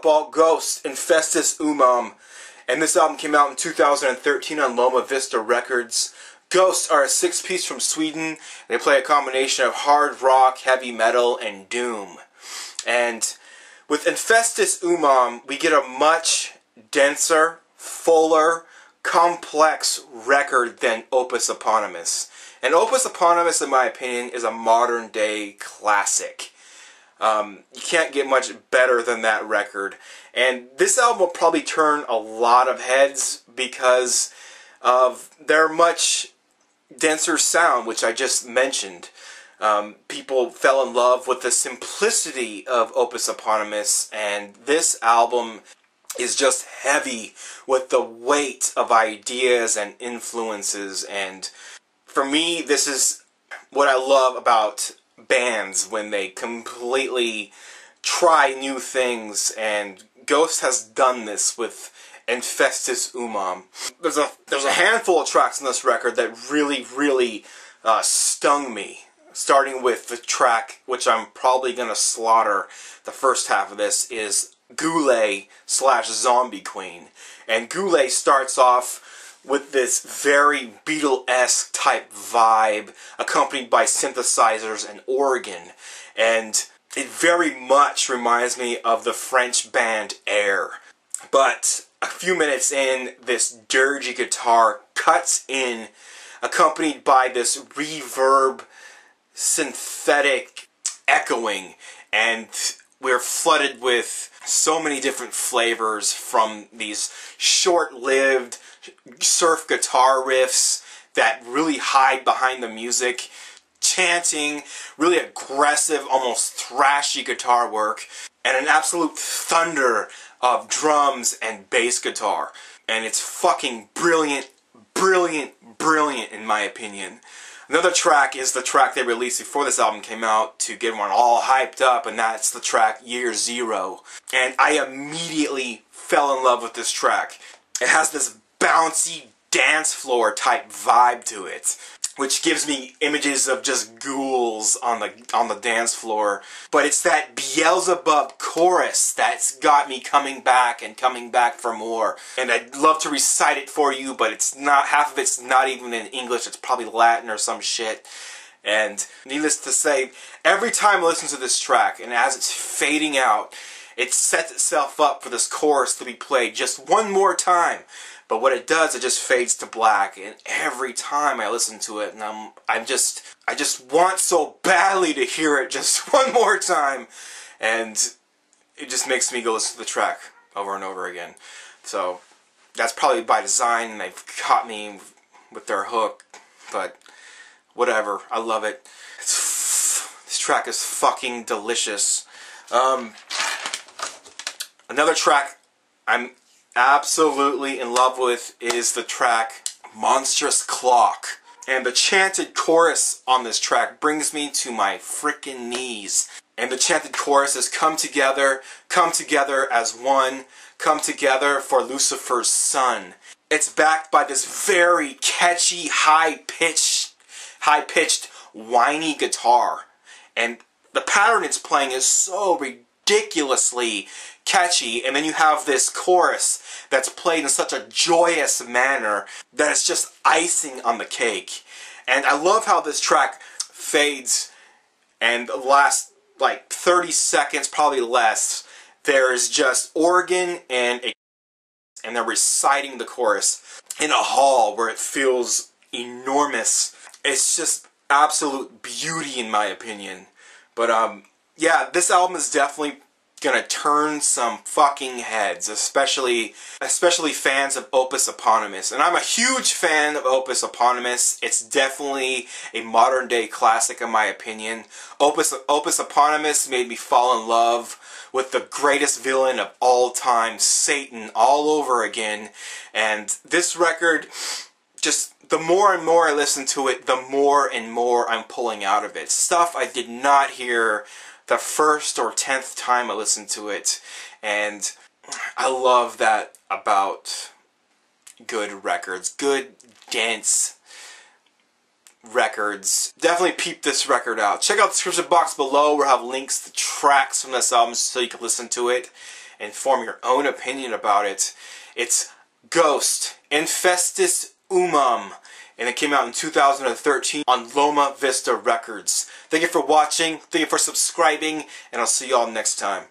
about Ghost, Infestissumam, and this album came out in 2013 on Loma Vista Records. Ghosts are a six-piece from Sweden. They play a combination of hard rock, heavy metal, and doom. And with Infestissumam, we get a much denser, fuller, complex record than Opus Eponymous. And Opus Eponymous, in my opinion, is a modern-day classic. You can't get much better than that record. And this album will probably turn a lot of heads because of their much denser sound, which I just mentioned. People fell in love with the simplicity of Opus Eponymous, and this album is just heavy with the weight of ideas and influences. And for me, this is what I love about bands, when they completely try new things, and Ghost has done this with Infestissumam. There's a handful of tracks on this record that really stung me. Starting with the track, which I'm probably gonna slaughter the first half of this, is Goulet/Zombie Queen. And Goulet starts off with this very Beatle-esque type vibe, accompanied by synthesizers and organ. And it very much reminds me of the French band Air. But a few minutes in, this dirgy guitar cuts in, accompanied by this reverb, synthetic echoing, and we're flooded with so many different flavors, from these short-lived surf guitar riffs that really hide behind the music, chanting, really aggressive, almost thrashy guitar work, and an absolute thunder of drums and bass guitar. And it's fucking brilliant in my opinion. Another track is the track they released before this album came out to get everyone all hyped up, and that's the track Year Zero. And I immediately fell in love with this track. It has this bouncy dance floor type vibe to it, which gives me images of just ghouls on the dance floor. But it's that Beelzebub chorus that's got me coming back and coming back for more. And I'd love to recite it for you, but it's not, half of it's not even in English, it's probably Latin or some shit. And needless to say, every time I listen to this track, and as it's fading out, it sets itself up for this chorus to be played just one more time. But what it does, it just fades to black, and every time I listen to it, and I just want so badly to hear it just one more time, and it just makes me go listen to the track over and over again. So that's probably by design, and they've caught me with their hook, but whatever, I love it. This track is fucking delicious. Another track I'm absolutely in love with is the track Monstrous Clock. And the chanted chorus on this track brings me to my frickin' knees. And the chanted chorus is come together as one, come together for Lucifer's son. It's backed by this very catchy, high-pitched, whiny guitar. And the pattern it's playing is so ridiculously catchy, and then you have this chorus that's played in such a joyous manner that it's just icing on the cake. And I love how this track fades, and the last like 30 seconds, probably less, there's just organ and they're reciting the chorus in a hall where it feels enormous. It's just absolute beauty in my opinion. But yeah, this album is definitely gonna turn some fucking heads, especially fans of Opus Eponymous. And I'm a huge fan of Opus Eponymous. It's definitely a modern day classic in my opinion. Opus Eponymous made me fall in love with the greatest villain of all time, Satan, all over again. And this record, just the more and more I listen to it, the more and more I'm pulling out of it. Stuff I did not hear the first or 10th time I listened to it, and I love that about good records, good, dense records. Definitely peep this record out. Check out the description box below where I have links to tracks from this album so you can listen to it. and form your own opinion about it. It's Ghost, Infestissumam, and it came out in 2013 on Loma Vista Records. Thank you for watching, thank you for subscribing, and I'll see y'all next time.